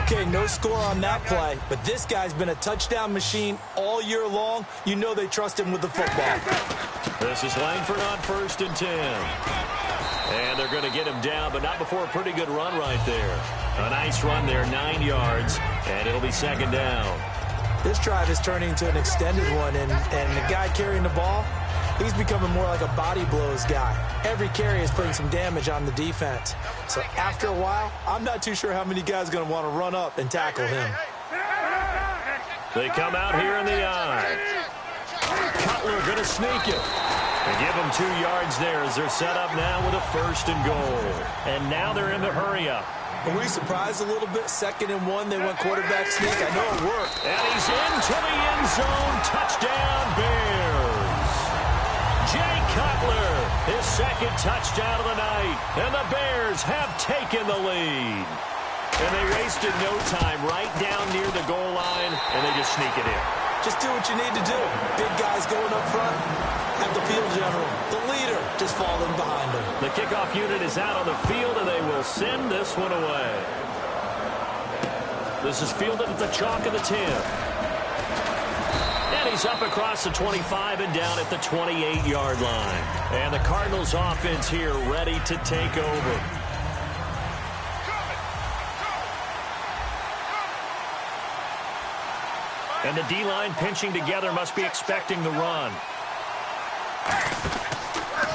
Okay, no score on that play, but this guy's been a touchdown machine all year long. You know they trust him with the football. This is Langford on 1st and 10. And they're going to get him down, but not before a pretty good run right there. A nice run there, 9 yards, and it'll be second down. This drive is turning into an extended one, and the guy carrying the ball, he's becoming more like a body blows guy. Every carry is putting some damage on the defense. So after a while, I'm not too sure how many guys are going to want to run up and tackle him. They come out here in the eye. Cutler going to sneak it. They give him 2 yards there as they're set up now with a 1st and goal. And now they're in the hurry-up. Were we surprised a little bit? 2nd and 1, they went quarterback sneak. I know it worked. And he's into the end zone. Touchdown, Bears. Jay Cutler, his 2nd touchdown of the night. And the Bears have taken the lead. And they wasted no time right down near the goal line, and they just sneak it in. Just do what you need to do. Big guys going up front. have the field general, the leader, just falling behind him. The kickoff unit is out on the field, and they will send this one away. This is fielded at the chalk of the 10. And he's up across the 25 and down at the 28-yard line. And the Cardinals offense here ready to take over. And the D-line pinching together must be expecting the run.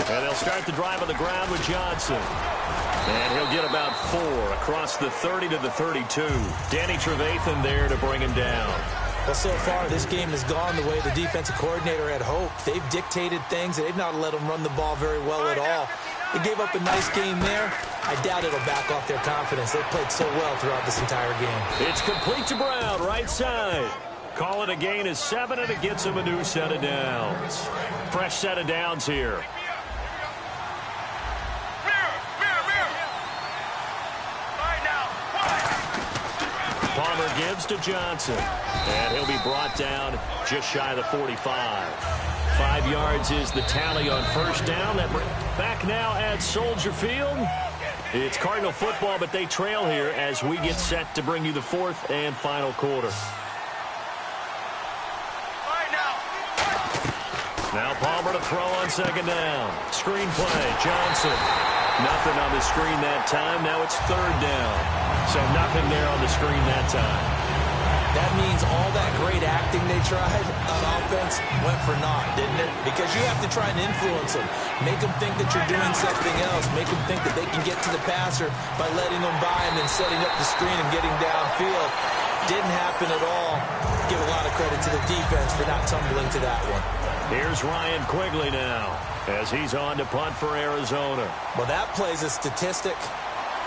And they'll start the drive on the ground with Johnson. And he'll get about 4 across the 30 to the 32. Danny Trevathan there to bring him down. Well, so far, this game has gone the way the defensive coordinator had hoped. They've dictated things, and they've not let them run the ball very well at all. They gave up a nice game there. I doubt it'll back off their confidence. They've played so well throughout this entire game. It's complete to Brown, right side. Call it a gain of 7, and it gets him a new set of downs. Fresh set of downs here. Palmer gives to Johnson. And he'll be brought down just shy of the 45. 5 yards is the tally on first down. That back now at Soldier Field. It's Cardinal football, but they trail here as we get set to bring you the 4th and final quarter. Now Palmer to throw on second down. Screen play, Johnson. Nothing on the screen that time. Now it's 3rd down. So nothing there on the screen that time. That means all that great acting they tried on offense went for naught, didn't it? Because you have to try and influence them. Make them think that you're doing something else. Make them think that they can get to the passer by letting them by and then setting up the screen and getting downfield. Didn't happen at all. Give a lot of credit to the defense for not tumbling to that one. Here's Ryan Quigley now as he's on to punt for Arizona. Well, that plays a statistic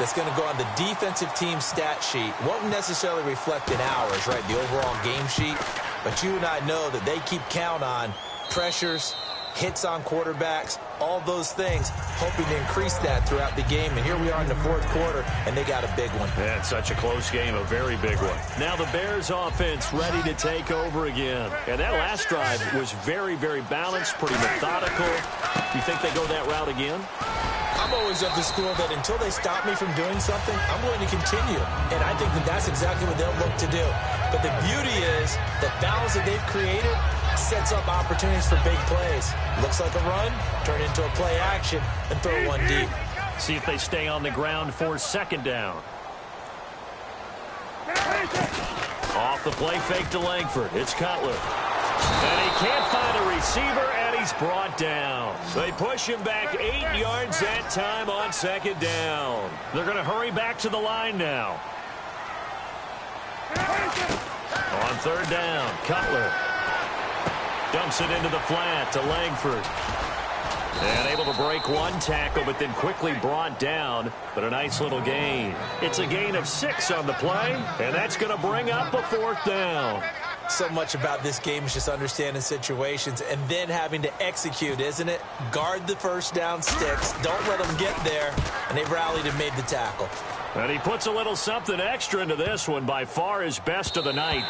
that's going to go on the defensive team stat sheet. Won't necessarily reflect in ours, right, the overall game sheet. But you and I know that they keep count on pressures, hits on quarterbacks, all those things, hoping to increase that throughout the game. And here we are in the 4th quarter, and they got a big one. Yeah, it's such a close game, a very big one. Now the Bears offense ready to take over again. And that last drive was very, very balanced, pretty methodical. You think they go that route again? I'm always of the school that until they stop me from doing something, I'm going to continue. And I think that that's exactly what they'll look to do. But the beauty is that balance that they've created sets up opportunities for big plays. Looks like a run, turn into a play action, and throw one deep. See if they stay on the ground for 2nd down. Off the play fake to Langford. It's Cutler. And he can't find a receiver, and he's brought down. They push him back 8 yards that time on 2nd down. They're going to hurry back to the line now. On 3rd down, Cutler dumps it into the flat to Langford. And able to break one tackle, but then quickly brought down. But a nice little gain. It's a gain of 6 on the play, and that's going to bring up a 4th down. So much about this game is just understanding situations and then having to execute, isn't it? Guard the first down sticks. Don't let them get there. And they rallied and made the tackle. And he puts a little something extra into this one, by far his best of the night.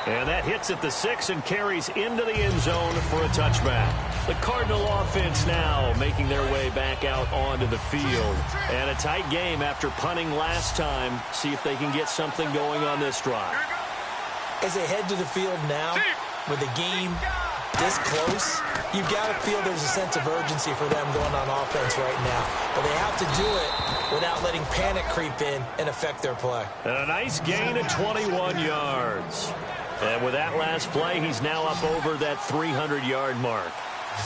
And that hits at the 6 and carries into the end zone for a touchback. The Cardinal offense now making their way back out onto the field. And a tight game after punting last time. See if they can get something going on this drive. As they head to the field now, with the game this close, you've got to feel there's a sense of urgency for them going on offense right now. But they have to do it without letting panic creep in and affect their play. And a nice gain of 21 yards. And with that last play, he's now up over that 300-yard mark.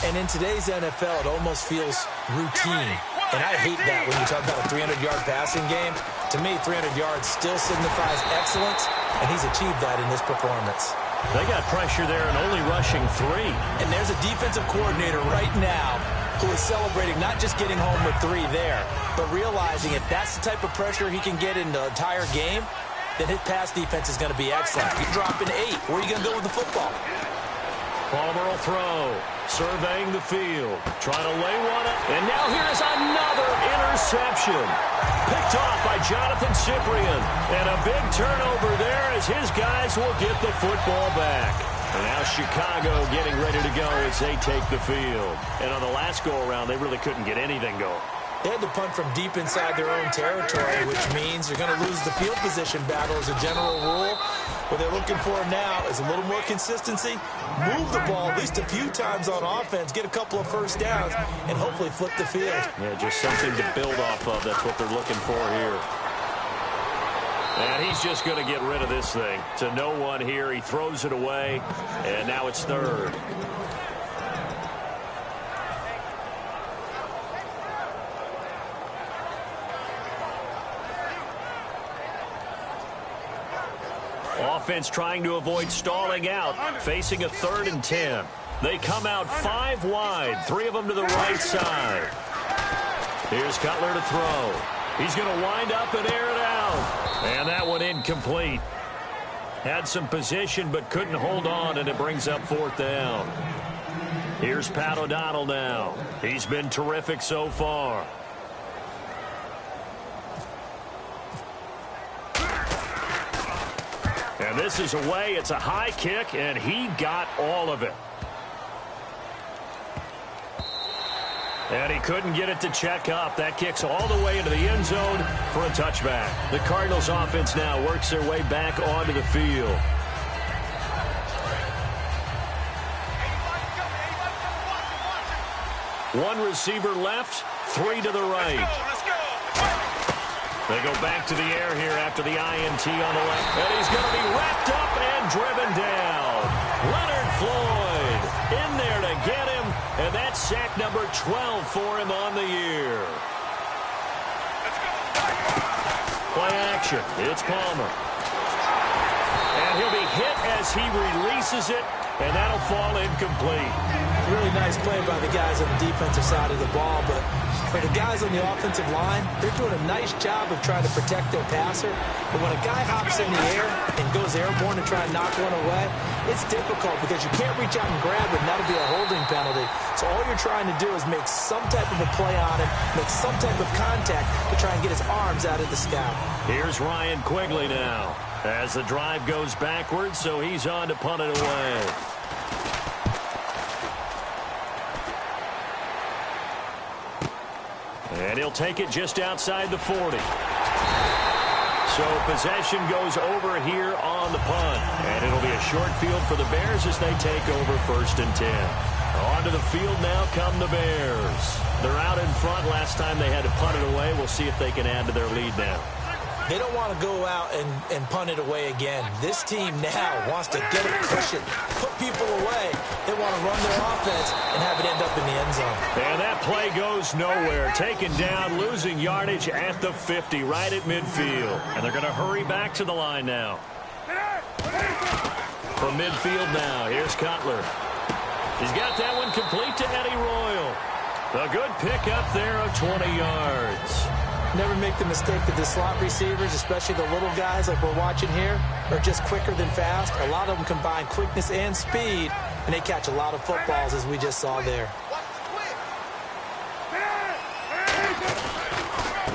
And in today's NFL, it almost feels routine. And I hate that when you talk about a 300-yard passing game. To me, 300 yards still signifies excellence, and he's achieved that in this performance. They got pressure there and only rushing 3. And there's a defensive coordinator right now who is celebrating not just getting home with 3 there, but realizing if that's the type of pressure he can get in the entire game, then his pass defense is going to be excellent. You're dropping 8. Where are you going to go with the football? Palmer will throw, surveying the field, trying to lay one up. And now here's another interception. Picked off by Jonathan Cyprien. And a big turnover there as his guys will get the football back. And now Chicago getting ready to go as they take the field. And on the last go-around, they really couldn't get anything going. They had to punt from deep inside their own territory, which means you're going to lose the field position battle as a general rule. What they're looking for now is a little more consistency, move the ball at least a few times on offense, get a couple of first downs, and hopefully flip the field. Yeah, just something to build off of. That's what they're looking for here. And he's just going to get rid of this thing. To no one here. He throws it away, and now it's third. Offense trying to avoid stalling out, facing a 3rd and 10. They come out 5 wide, 3 of them to the right side. Here's Cutler to throw. He's going to wind up and air it out. And that one incomplete. Had some position but couldn't hold on, and it brings up 4th down. Here's Pat O'Donnell now. He's been terrific so far. And this is away. It's a high kick, and he got all of it. And he couldn't get it to check up. That kicks all the way into the end zone for a touchback. The Cardinals offense now works their way back onto the field. One receiver left, 3 to the right. They go back to the air here after the INT on the left. And he's going to be wrapped up and driven down. Leonard Floyd in there to get him. And that's sack number 12 for him on the year. Play action. It's Palmer. And he'll be hit as he releases it. And that'll fall incomplete. Really nice play by the guys on the defensive side of the ball, but for the guys on the offensive line, they're doing a nice job of trying to protect their passer. But when a guy hops in the air and goes airborne to try and knock one away, it's difficult because you can't reach out and grab it, and that'll be a holding penalty. So all you're trying to do is make some type of a play on him, make some type of contact to try and get his arms out of the scout. Here's Ryan Quigley now as the drive goes backwards, so he's on to punt it away. And he'll take it just outside the 40. So possession goes over here on the punt. And it'll be a short field for the Bears as they take over 1st and 10. Onto the field now come the Bears. They're out in front. Last time they had to punt it away. We'll see if they can add to their lead now. They don't want to go out and punt it away again. This team now wants to get a cushion, put people away. They want to run their offense and have it end up in the end zone. And that play goes nowhere. Taken down, losing yardage at the 50, right at midfield. And they're going to hurry back to the line now. From midfield now, here's Cutler. He's got that one complete to Eddie Royal. A good pick up there of 20 yards. Never make the mistake that the slot receivers, especially the little guys like we're watching here, are just quicker than fast. A lot of them combine quickness and speed, and they catch a lot of footballs, as we just saw there.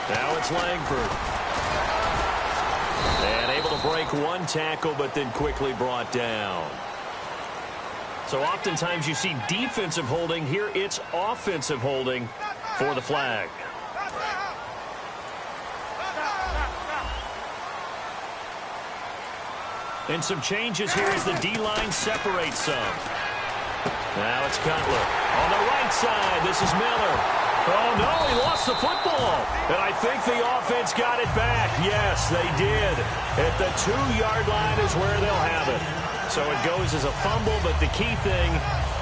Now it's Langford. And able to break one tackle, but then quickly brought down. So oftentimes you see defensive holding. Here it's offensive holding for the flag. And some changes here as the D-line separates some. Now it's Cutler. On the right side, this is Miller. Oh, no, he lost the football. And I think the offense got it back. Yes, they did. At the 2-yard line is where they'll have it. So it goes as a fumble, but the key thing,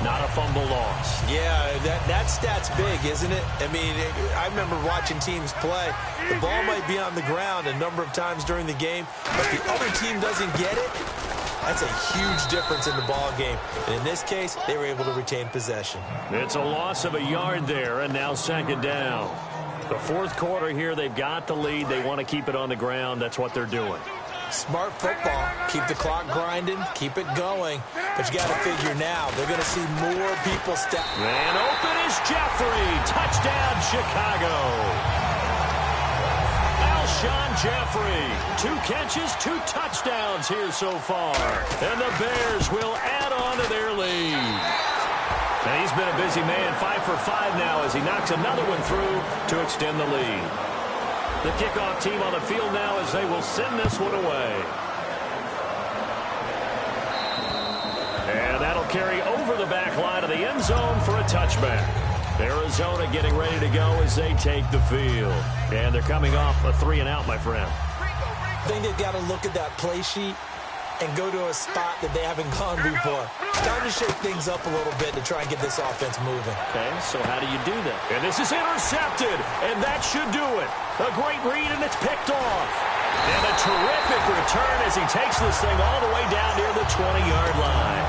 not a fumble loss. Yeah, that stat's big, isn't it? I mean, I remember watching teams play. The ball might be on the ground a number of times during the game, but the other team doesn't get it. That's a huge difference in the ball game. And in this case, they were able to retain possession. It's a loss of a yard there, and now 2nd down. The 4th quarter here, they've got the lead. They want to keep it on the ground. That's what they're doing. Smart football. Keep the clock grinding. Keep it going. But you got to figure now, they're going to see more people step. And open is Jeffrey. Touchdown, Chicago. Alshon Jeffrey. 2 catches, 2 touchdowns here so far. And the Bears will add on to their lead. And he's been a busy man, 5 for 5 now as he knocks another one through to extend the lead. The kickoff team on the field now as they will send this one away. And that'll carry over the back line of the end zone for a touchback. Arizona getting ready to go as they take the field. And they're coming off a 3-and-out, my friend. I think they've got to look at that play sheet and go to a spot that they haven't gone before. Time to shake things up a little bit to try and get this offense moving. Okay, so how do you do that? And this is intercepted, and that should do it. A great read, and it's picked off. And a terrific return as he takes this thing all the way down near the 20-yard line.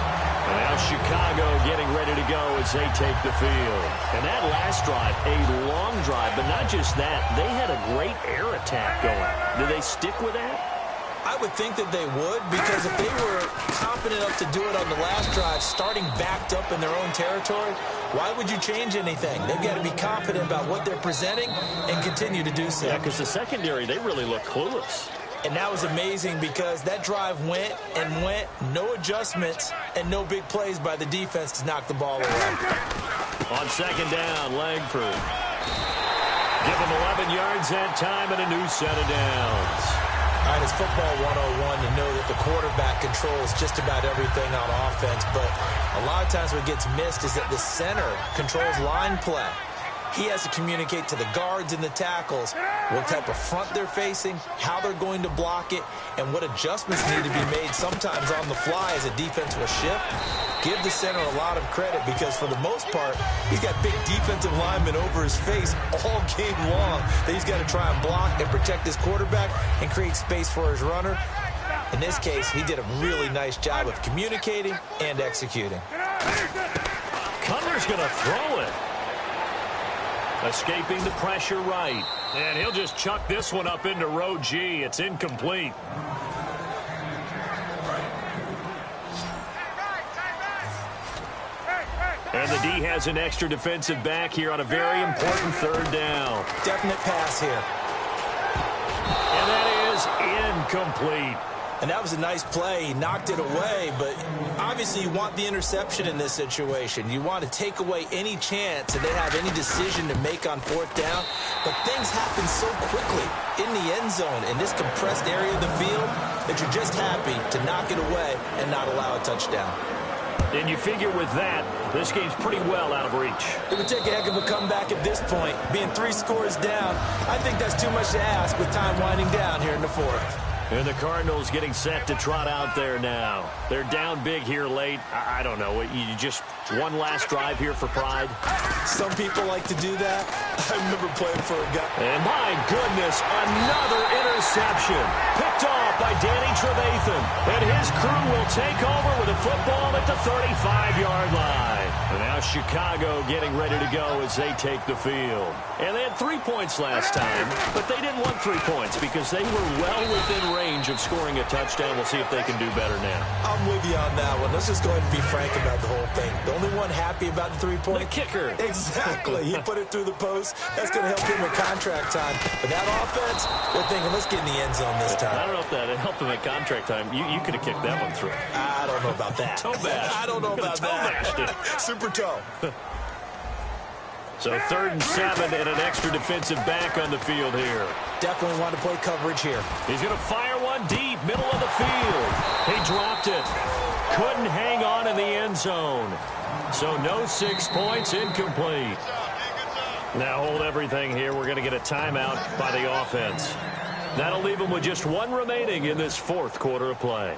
And now Chicago getting ready to go as they take the field. And that last drive, a long drive, but not just that. They had a great air attack going. Did they stick with that? I would think that they would, because if they were confident enough to do it on the last drive, starting backed up in their own territory, why would you change anything? They've got to be confident about what they're presenting and continue to do so. Yeah, because the secondary, they really look clueless. And that was amazing because that drive went and went, no adjustments, and no big plays by the defense to knock the ball away. On second down, Langford. Give him 11 yards that time and a new set of downs. All right, it's football 101 to know that the quarterback controls just about everything on offense, but a lot of times what gets missed is that the center controls line play. He has to communicate to the guards and the tackles what type of front they're facing, how they're going to block it, and what adjustments need to be made sometimes on the fly as a defense will shift. Give the center a lot of credit because for the most part, he's got big defensive linemen over his face all game long that he's got to try and block and protect his quarterback and create space for his runner. In this case, he did a really nice job of communicating and executing. Cutler's going to throw it. Escaping the pressure right. And he'll just chuck this one up into row G. It's incomplete. And the D has an extra defensive back here on a very important third down. Definite pass here. And that is incomplete. And that was a nice play. He knocked it away, but obviously you want the interception in this situation. You want to take away any chance that they have any decision to make on fourth down. But things happen so quickly in the end zone in this compressed area of the field that you're just happy to knock it away and not allow a touchdown. And you figure with that, this game's pretty well out of reach. It would take a heck of a comeback at this point. Being 3 scores down, I think that's too much to ask with time winding down here in the fourth. And the Cardinals getting set to trot out there now. They're down big here late. I don't know. You just one last drive here for pride? Some people like to do that. I remember playing for a guy. And my goodness, another interception. Picked off by Danny Trevathan. And his crew will take over with a football at the 35-yard line. And now Chicago getting ready to go as they take the field. And they had 3 points last time, but they didn't want 3 points because they were well within range of scoring a touchdown. We'll see if they can do better now. I'm with you on that one. Let's just go ahead and be frank about the whole thing. The only one happy about the 3 point? The kicker. Exactly. He put it through the post. That's going to help him with contract time. But that offense, they're thinking, let's get in the end zone this time. I don't know if that helped him at contract time. You could have kicked that one through. I don't know about that. Toe bash. I don't know about that. Super toe. So 3rd and 7 and an extra defensive back on the field here. Definitely want to play coverage here. He's going to fire one deep, middle of the field. He dropped it. Couldn't hang on in the end zone. So no 6 points, incomplete. Now hold everything here. We're going to get a timeout by the offense. That'll leave them with just 1 remaining in this 4th quarter of play.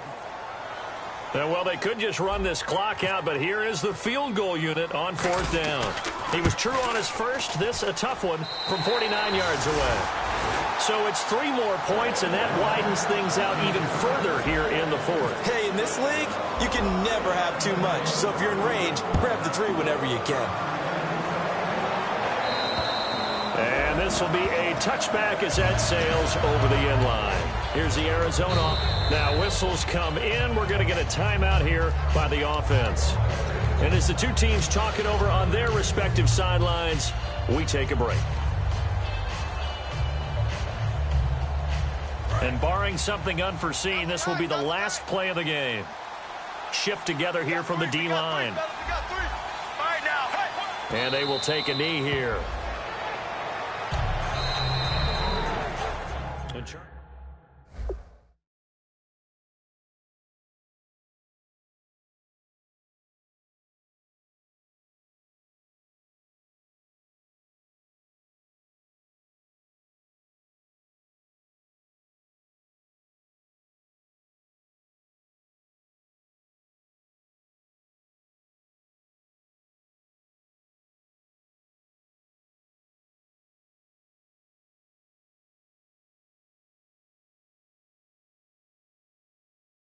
And, well, they could just run this clock out, but here is the field goal unit on 4th down. He was true on his first. This a tough one from 49 yards away. So it's 3 more points, and that widens things out even further here in the 4th. Hey, in this league, you can never have too much. So if you're in range, grab the 3 whenever you can. And this will be a touchback as that sails over the end line. Here's the Arizona. Now whistles come in. We're going to get a timeout here by the offense. And as the 2 teams talk it over on their respective sidelines, we take a break. And barring something unforeseen, this will be the last play of the game. Shift together here from the D-line. And they will take a knee here.